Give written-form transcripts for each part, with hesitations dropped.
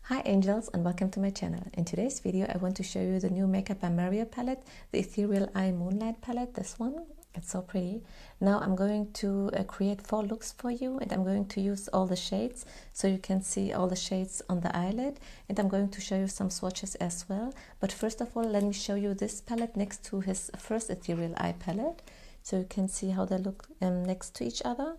Hi angels, and welcome to my channel. In today's video I want to show you the new Makeup by Parure palette, the Ethereal Moonlight palette, this one. It's so pretty. Now I'm going to create 4 looks for you, and I'm going to use all the shades so you can see all the shades on the eyelid, and I'm going to show you some swatches as well. But first of all, let me show you this palette next to his first Ethereal Eye palette so you can see how they look next to each other.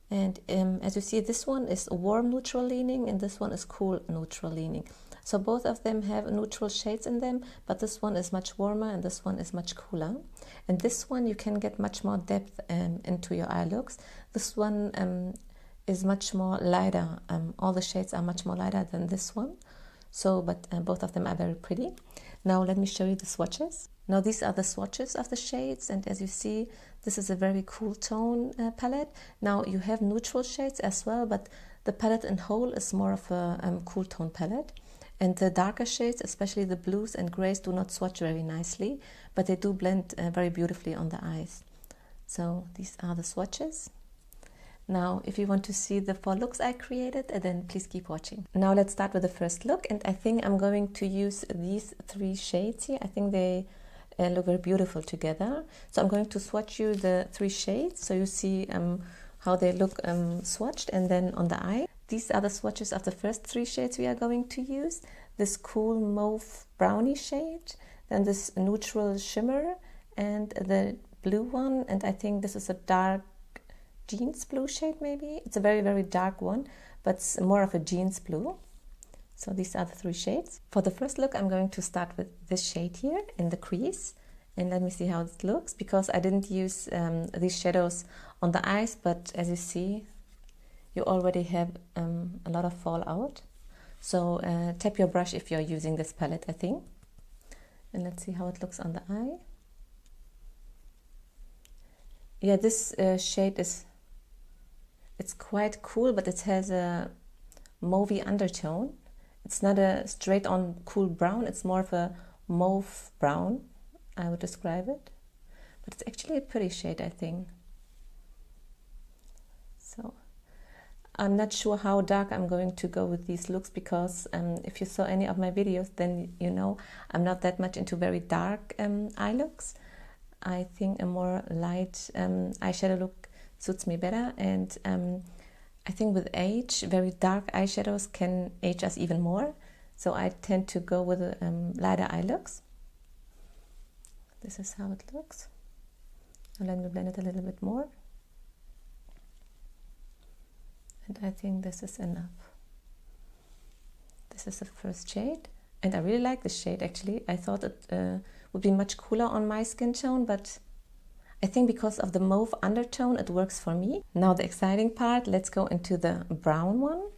And as you see, this one is warm neutral leaning and this one is cool neutral leaning. So both of them have neutral shades in them, but this one is much warmer and this one is much cooler. And this one you can get much more depth into your eye looks. This one is much more lighter. All the shades are much more lighter than this one. So, but both of them are very pretty. Now let me show you the swatches. Now these are the swatches of the shades, and as you see, this is a very cool tone palette. Now you have neutral shades as well, but the palette in whole is more of a cool tone palette. And the darker shades, especially the blues and grays, do not swatch very nicely, but they do blend very beautifully on the eyes. So these are the swatches. Now, if you want to see the 4 looks I created, then please keep watching. Now let's start with the first look, and I think I'm going to use these 3 shades here. I think they look very beautiful together. So I'm going to swatch you the 3 shades so you see how they look swatched, and then on the eye. These are the swatches of the first 3 shades we are going to use. This cool mauve brownie shade, then this neutral shimmer, and the blue one, and I think this is a dark jeans blue shade maybe. It's a very, very dark one, but it's more of a jeans blue. So these are the 3 shades. For the first look, I'm going to start with this shade here in the crease. And let me see how it looks, because I didn't use these shadows on the eyes, but as you see, you already have a lot of fallout. So tap your brush if you're using this palette, I think. And let's see how it looks on the eye. Yeah, this shade it's quite cool, but it has a mauvey undertone. It's not a straight on cool brown, it's more of a mauve brown, I would describe it. But it's actually a pretty shade, I think. So I'm not sure how dark I'm going to go with these looks, because if you saw any of my videos, then you know I'm not that much into very dark eye looks. I think a more light eyeshadow look suits me better, and I think with age, very dark eyeshadows can age us even more. So I tend to go with lighter eye looks. This is how it looks. And let me blend it a little bit more. And I think this is enough. This is the first shade. And I really like this shade actually. I thought it would be much cooler on my skin tone, but I think because of the mauve undertone, it works for me. Now the exciting part, let's go into the brown one.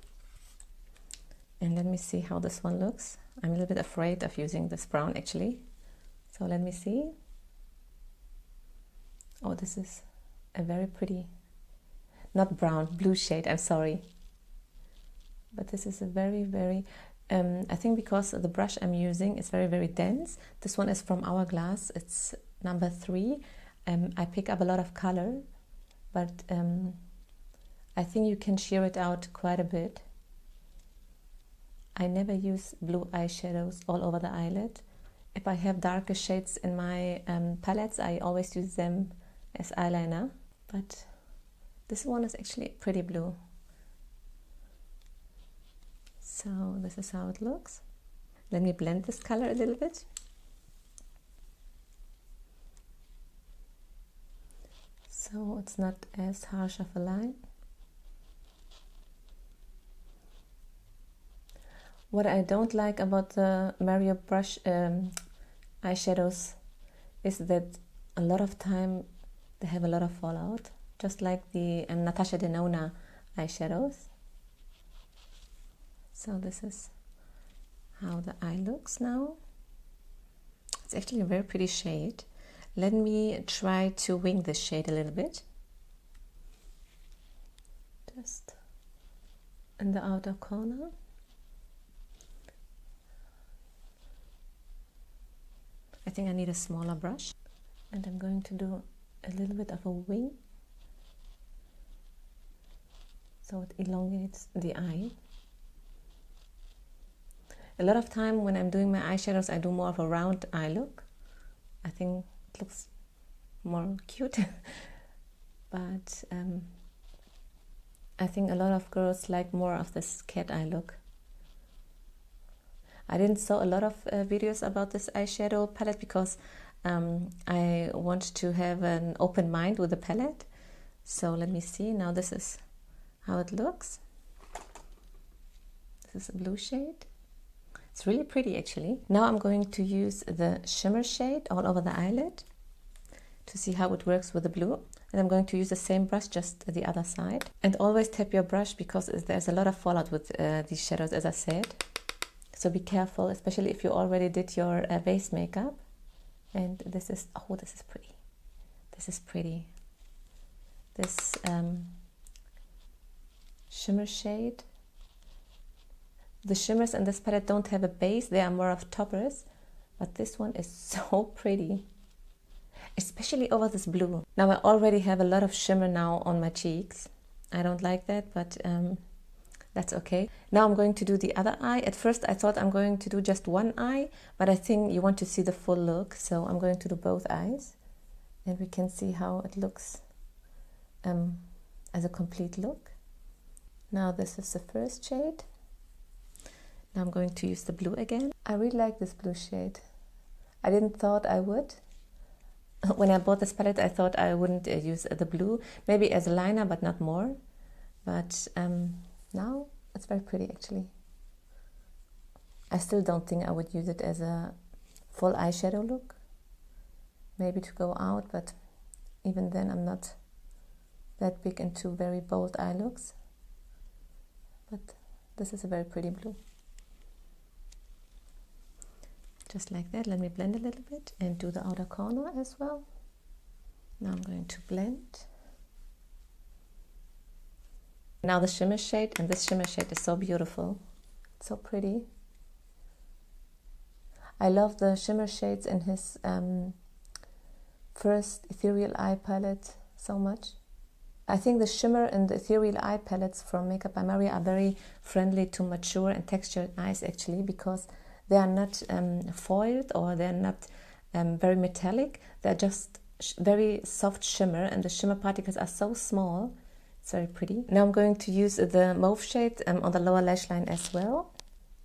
And let me see how this one looks. I'm a little bit afraid of using this brown actually. So let me see. Oh, this is a very pretty, not brown, blue shade, I'm sorry. But this is a very, very, I think because the brush I'm using is very, very dense. This one is from Hourglass, it's number 3. I pick up a lot of color, but I think you can sheer it out quite a bit. I never use blue eyeshadows all over the eyelid. If I have darker shades in my palettes, I always use them as eyeliner, but this one is actually pretty blue. So this is how it looks. Let me blend this color a little bit. So it's not as harsh of a line. What I don't like about the Parure brush eyeshadows is that a lot of time they have a lot of fallout, just like the Natasha Denona eyeshadows. So this is how the eye looks now. It's actually a very pretty shade. Let me try to wing this shade a little bit. Just in the outer corner. I think I need a smaller brush. And I'm going to do a little bit of a wing. So it elongates the eye. A lot of time when I'm doing my eyeshadows, I do more of a round eye look. I think it looks more cute. But I think a lot of girls like more of this cat eye look. I didn't saw a lot of videos about this eyeshadow palette because I want to have an open mind with the palette. So let me see. Now this is how it looks. This is a blue shade. It's really pretty actually. Now I'm going to use the shimmer shade all over the eyelid to see how it works with the blue. And I'm going to use the same brush, just the other side. And always tap your brush because there's a lot of fallout with these shadows, as I said. So be careful, especially if you already did your base makeup. And this is, oh, this is pretty. This is pretty. This shimmer shade. The shimmers in this palette don't have a base, they are more of toppers. But this one is so pretty. Especially over this blue. Now I already have a lot of shimmer now on my cheeks. I don't like that, but that's okay. Now I'm going to do the other eye. At first I thought I'm going to do just one eye, but I think you want to see the full look, so I'm going to do both eyes. And we can see how it looks as a complete look. Now this is the first shade. Now I'm going to use the blue again. I really like this blue shade. I didn't thought I would. When I bought this palette, I thought I wouldn't use the blue, maybe as a liner, but not more. But now it's very pretty, actually. I still don't think I would use it as a full eyeshadow look. Maybe to go out, but even then I'm not that big into very bold eye looks. But this is a very pretty blue. Just like that. Let me blend a little bit and do the outer corner as well. Now I'm going to blend. Now the shimmer shade, and this shimmer shade is so beautiful. It's so pretty. I love the shimmer shades in his first Ethereal Eye palette so much. I think the shimmer and the Ethereal Eye palettes from Makeup by Maria are very friendly to mature and textured eyes actually, because they are not foiled or they're not very metallic. They're just very soft shimmer, and the shimmer particles are so small. It's very pretty. Now I'm going to use the mauve shade on the lower lash line as well,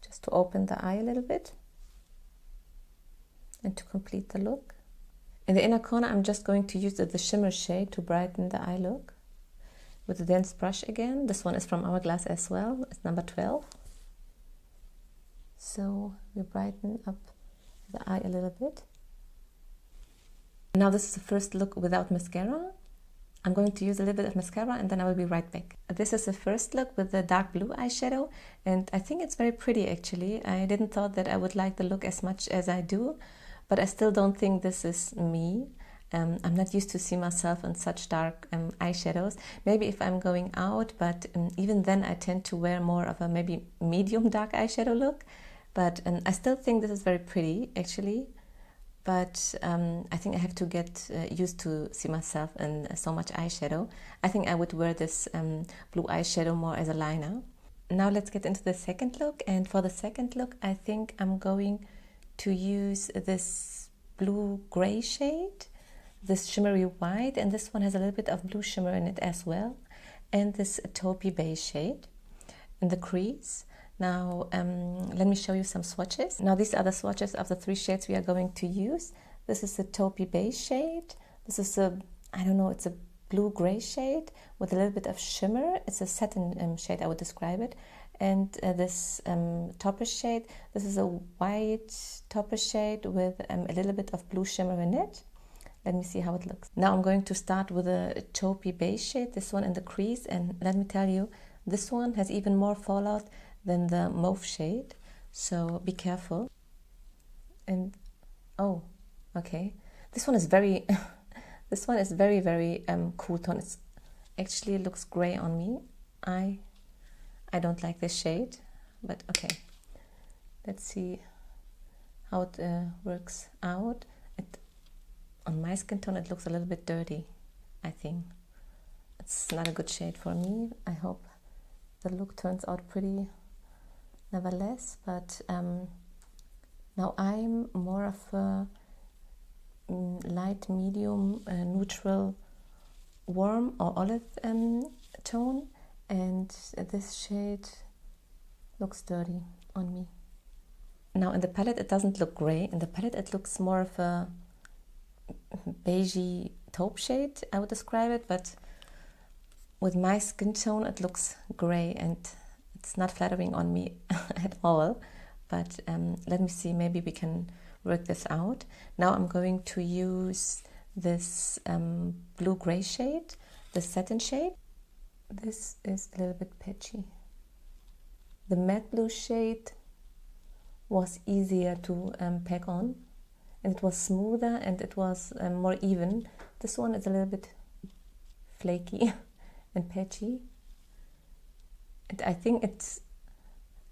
just to open the eye a little bit and to complete the look. In the inner corner, I'm just going to use the shimmer shade to brighten the eye look with a dense brush again. This one is from Hourglass as well. It's number 12. So we brighten up the eye a little bit. Now this is the first look without mascara. I'm going to use a little bit of mascara and then I will be right back. This is the first look with the dark blue eyeshadow, and I think it's very pretty actually. I didn't thought that I would like the look as much as I do, but I still don't think this is me. I'm not used to see myself in such dark eyeshadows. Maybe if I'm going out, but even then I tend to wear more of a maybe medium dark eyeshadow look. But I still think this is very pretty, actually. But I think I have to get used to see myself in so much eyeshadow. I think I would wear this blue eyeshadow more as a liner. Now let's get into the second look. And for the second look, I think I'm going to use this blue-gray shade, this shimmery white, and this one has a little bit of blue shimmer in it as well. And this taupey beige shade in the crease. Now, let me show you some swatches. Now, these are the swatches of the 3 shades we are going to use. This is the taupey beige shade. This is a, I don't know, it's a blue-gray shade with a little bit of shimmer. It's a satin shade, I would describe it. And this topper shade, this is a white topper shade with a little bit of blue shimmer in it. Let me see how it looks. Now, I'm going to start with a taupey beige shade, this one in the crease. And let me tell you, this one has even more fallout than the mauve shade, so be careful. And oh, okay, this one is very this one is very, very cool tone. It's actually looks gray on me. I don't like this shade, but okay, let's see how it works out. On my skin tone it looks a little bit dirty. I think it's not a good shade for me. I hope the look turns out pretty nevertheless, but now I'm more of a light, medium, neutral, warm or olive tone, and this shade looks dirty on me. Now in the palette it doesn't look grey. In the palette it looks more of a beigey taupe shade, I would describe it, but with my skin tone it looks grey and it's not flattering on me at all. But let me see, maybe we can work this out. Now I'm going to use this blue-gray shade, the satin shade. This is a little bit patchy. The matte blue shade was easier to pack on, and it was smoother and it was more even. This one is a little bit flaky and patchy, and I think it's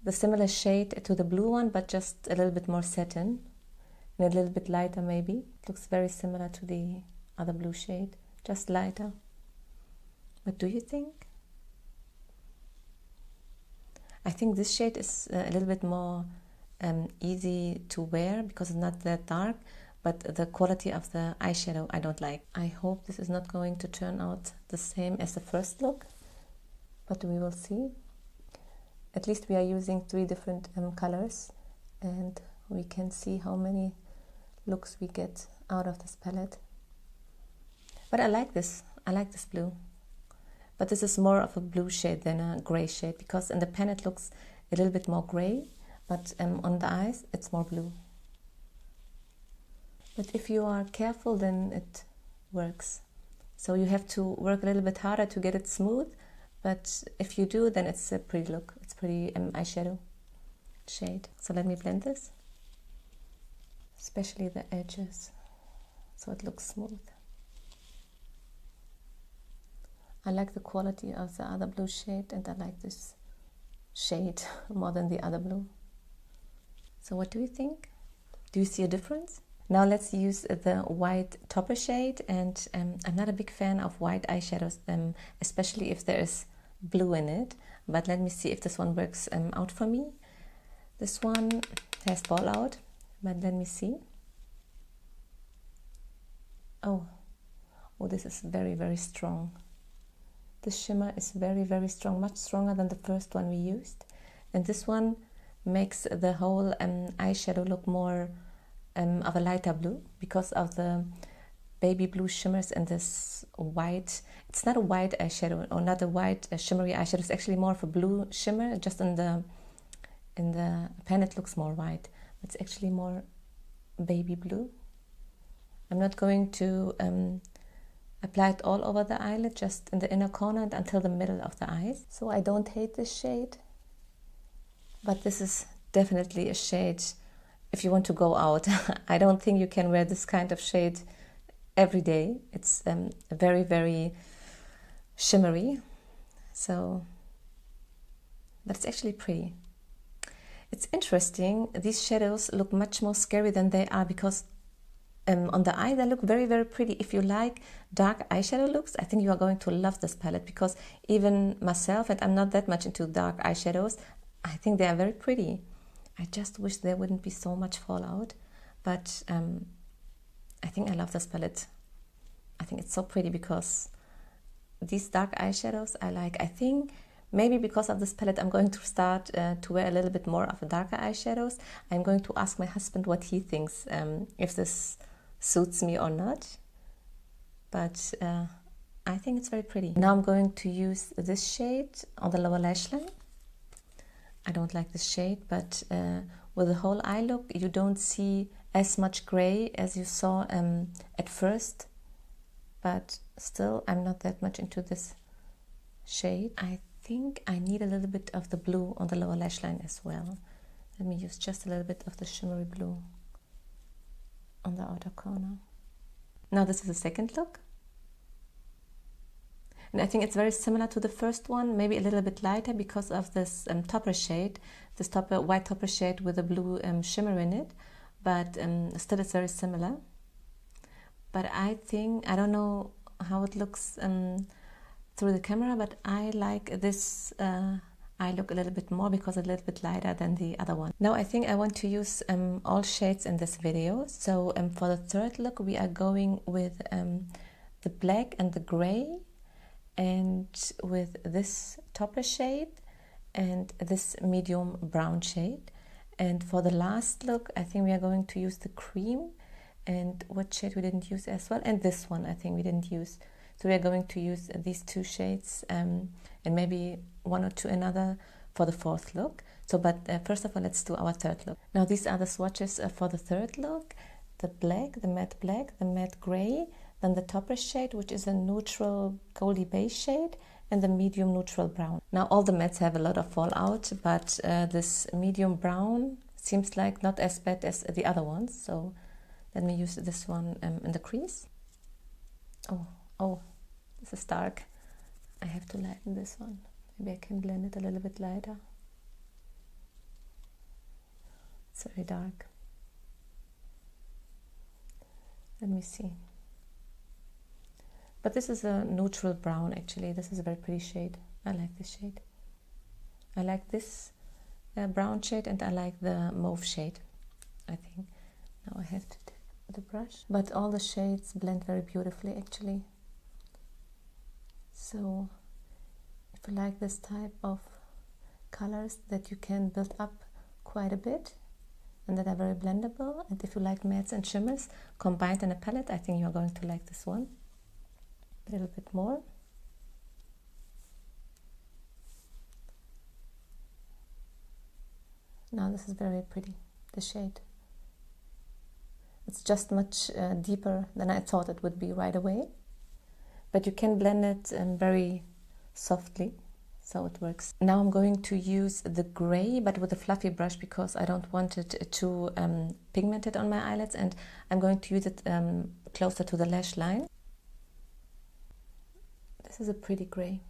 the similar shade to the blue one, but just a little bit more satin and a little bit lighter maybe. It looks very similar to the other blue shade, just lighter. What do you think? I think this shade is a little bit more easy to wear because it's not that dark, but the quality of the eyeshadow I don't like. I hope this is not going to turn out the same as the first look, but we will see. At least we are using 3 different colors, and we can see how many looks we get out of this palette. But I like this blue. But this is more of a blue shade than a gray shade, because in the pen it looks a little bit more gray, but on the eyes it's more blue. But if you are careful, then it works. So you have to work a little bit harder to get it smooth, but if you do, then it's a pretty look. It's pretty eyeshadow shade. So let me blend this, especially the edges, so it looks smooth. I like the quality of the other blue shade, and I like this shade more than the other blue. So what do you think? Do you see a difference? Now let's use the white topper shade, and I'm not a big fan of white eyeshadows, especially if there is blue in it, but let me see if this one works out for me. This one has fallout, but let me see. Oh, this is very, very strong. The shimmer is very, very strong, much stronger than the first one we used. And this one makes the whole eyeshadow look more of a lighter blue because of the baby blue shimmers and this white. It's not a white eyeshadow or not a white shimmery eyeshadow. It's actually more of a blue shimmer. Just in the pen it looks more white. It's actually more baby blue. I'm not going to apply it all over the eyelid, just in the inner corner and until the middle of the eyes. So I don't hate this shade, but this is definitely a shade if you want to go out. I don't think you can wear this kind of shade every day. It's very, very shimmery. So, but it's actually pretty. It's interesting. These shadows look much more scary than they are because on the eye they look very, very pretty. If you like dark eyeshadow looks, I think you are going to love this palette, because even myself, and I'm not that much into dark eyeshadows, I think they are very pretty. I just wish there wouldn't be so much fallout, but I think I love this palette. I think it's so pretty because these dark eyeshadows I like. I think maybe because of this palette I'm going to start to wear a little bit more of a darker eyeshadows. I'm going to ask my husband what he thinks, if this suits me or not, but I think it's very pretty. Now I'm going to use this shade on the lower lash line. I don't like this shade, but with the whole eye look you don't see as much gray as you saw at first, but still I'm not that much into this shade. I think I need a little bit of the blue on the lower lash line as well. Let me use just a little bit of the shimmery blue on the outer corner. Now this is the second look, and I think it's very similar to the first one, maybe a little bit lighter because of this topper shade, this white topper shade with a blue shimmer in it, but still it's very similar. But I think, I don't know how it looks through the camera, but I like this eye look a little bit more because it's a little bit lighter than the other one. Now I think I want to use all shades in this video. So for the third look we are going with the black and the gray, and with this topper shade and this medium brown shade. And for the last look I think we are going to use the cream, and what shade we didn't use as well, and this one I think we didn't use. So we are going to use these two shades and maybe one or two another for the fourth look. So but first of all, let's do our third look. Now these are the swatches for the third look: the black, the matte gray, then the topper shade, which is a neutral goldy beige shade, and the medium neutral brown. Now all the mattes have a lot of fallout, but this medium brown seems like not as bad as the other ones. So let me use this one in the crease. Oh, this is dark. I have to lighten this one. Maybe I can blend it a little bit lighter. It's very dark. Let me see. But this is a neutral brown actually. This is a very pretty shade. I like this shade. I like this brown shade, and I like the mauve shade, I think. Now I have to take the brush. But all the shades blend very beautifully actually. So if you like this type of colors that you can build up quite a bit and that are very blendable, and if you like mattes and shimmers combined in a palette, I think you're going to like this one a little bit more. Now this is very pretty, the shade. It's just much deeper than I thought it would be right away. But you can blend it very softly, so it works. Now I'm going to use the gray, but with a fluffy brush, because I don't want it too pigmented on my eyelids, and I'm going to use it closer to the lash line. This is a pretty gray.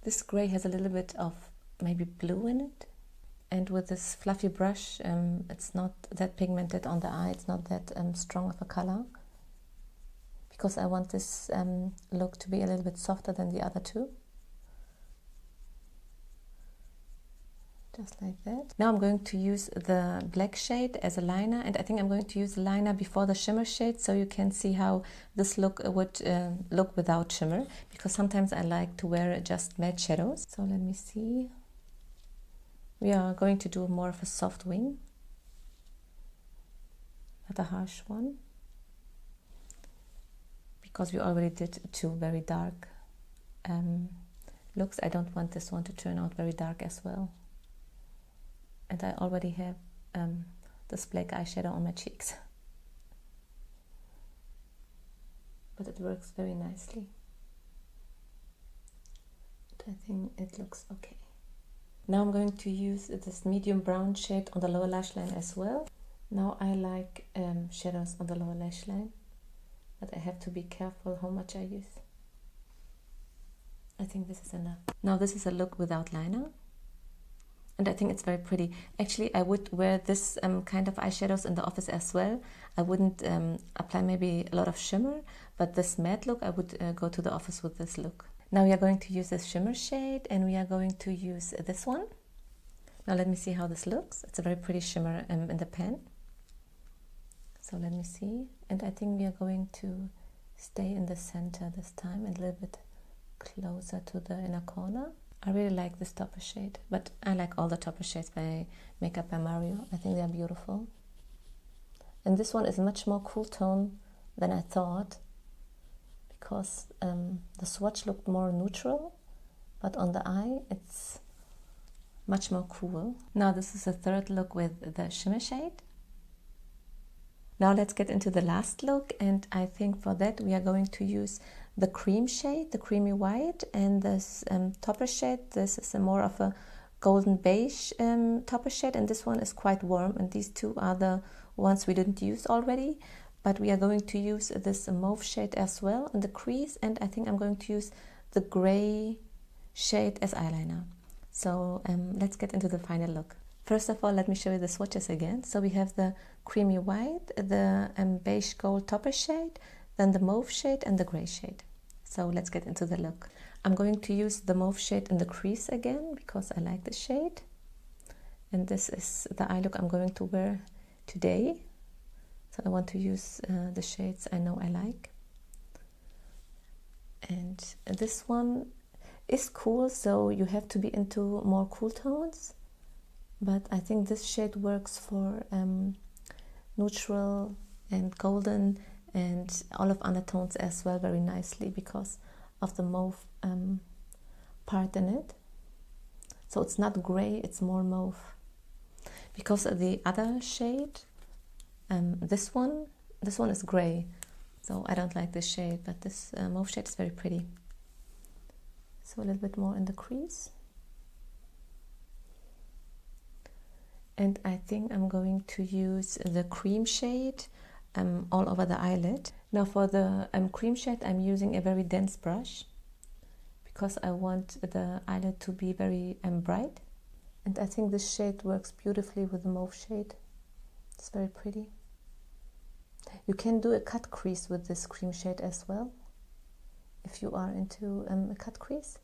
This gray has a little bit of maybe blue in it, and with this fluffy brush it's not that pigmented on the eye, it's not that strong of a color, because I want this look to be a little bit softer than the other two. Just like that. Now I'm going to use the black shade as a liner, and I think I'm going to use the liner before the shimmer shade, so you can see how this look would look without shimmer, because sometimes I like to wear just matte shadows. So let me see. We are going to do more of a soft wing, not a harsh one, because we already did two very dark looks. I don't want this one to turn out very dark as well. And I already have this black eyeshadow on my cheeks. But it works very nicely. But I think it looks okay. Now I'm going to use this medium brown shade on the lower lash line as well. Now I like shadows on the lower lash line, but I have to be careful how much I use. I think this is enough. Now this is a look without liner, and I think it's very pretty. Actually, I would wear this kind of eyeshadows in the office as well. I wouldn't apply maybe a lot of shimmer, but this matte look, I would go to the office with this look. Now we are going to use this shimmer shade, and we are going to use this one. Now let me see how this looks. It's a very pretty shimmer in the pan. So let me see. And I think we are going to stay in the center this time, and a little bit closer to the inner corner. I really like this topper shade, but I like all the topper shades by Makeup by Mario. I think they are beautiful. And this one is much more cool tone than I thought, because the swatch looked more neutral, but on the eye it's much more cool. Now this is the third look with the shimmer shade. Now let's get into the last look, and I think for that we are going to use the cream shade, the creamy white, and this topper shade. This is more of a golden beige topper shade, and this one is quite warm, and these two are the ones we didn't use already. But we are going to use this mauve shade as well in the crease, and I think I'm going to use the gray shade as eyeliner. So let's get into the final look. First of all, let me show you the swatches again. So we have the creamy white, the beige gold topper shade, then the mauve shade and the gray shade. So let's get into the look. I'm going to use the mauve shade in the crease again because I like the shade. And this is the eye look I'm going to wear today. So I want to use the shades I know I like. And this one is cool, so you have to be into more cool tones. But I think this shade works for neutral and golden and olive undertones as well very nicely because of the mauve part in it. So it's not gray, it's more mauve. Because of the other shade, this one is gray, so I don't like this shade, but this mauve shade is very pretty. So a little bit more in the crease. And I think I'm going to use the cream shade all over the eyelid. Now for the cream shade, I'm using a very dense brush because I want the eyelid to be very bright. And I think this shade works beautifully with the mauve shade. It's very pretty. You can do a cut crease with this cream shade as well, if you are into a cut crease.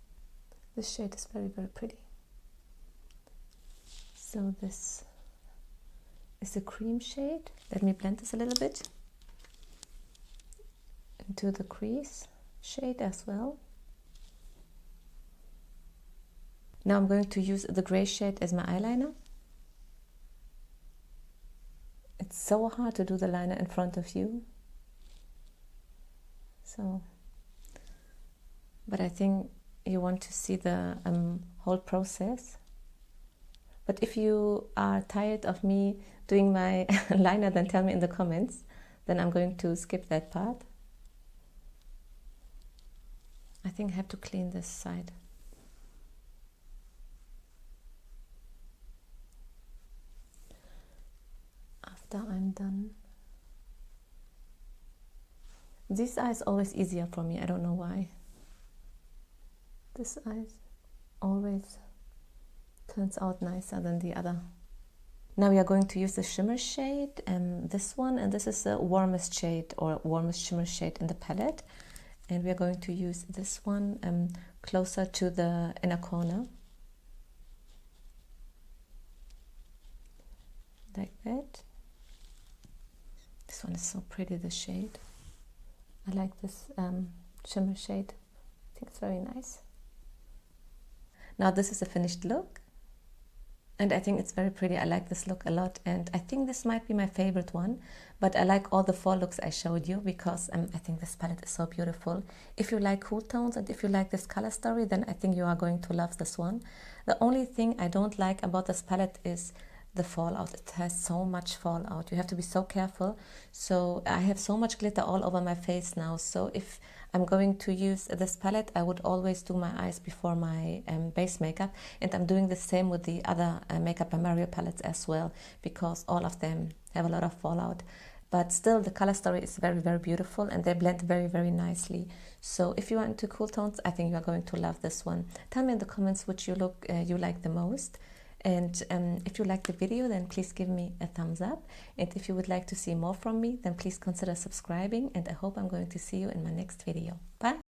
This shade is very, very pretty. So this is a cream shade. Let me blend this a little bit into the crease shade as well. Now I'm going to use the gray shade as my eyeliner. It's so hard to do the liner in front of you. So, but I think you want to see the whole process. But if you are tired of me doing my liner, then tell me in the comments. Then I'm going to skip that part. I think I have to clean this side. After I'm done. This eye is always easier for me. I don't know why. This eye always turns out nicer than the other. Now we are going to use the shimmer shade, this one, and this is the warmest shade or warmest shimmer shade in the palette. And we are going to use this one closer to the inner corner. Like that. This one is so pretty, the shade. I like this shimmer shade. I think it's very nice. Now this is a finished look. And I think it's very pretty. I like this look a lot, and I think this might be my favorite one, but I like all the 4 looks I showed you because I think this palette is so beautiful. If you like cool tones and if you like this color story, then I think you are going to love this one. The only thing I don't like about this palette is the fallout. It has so much fallout. You have to be so careful. So I have so much glitter all over my face now, so if I'm going to use this palette, I would always do my eyes before my base makeup, and I'm doing the same with the other Makeup by Mario palettes as well, because all of them have a lot of fallout. But still, the color story is very, very beautiful, and they blend very, very nicely. So if you are into cool tones, I think you are going to love this one. Tell me in the comments which look you like the most. And if you like the video, then please give me a thumbs up. And if you would like to see more from me, then please consider subscribing. And I hope I'm going to see you in my next video. Bye!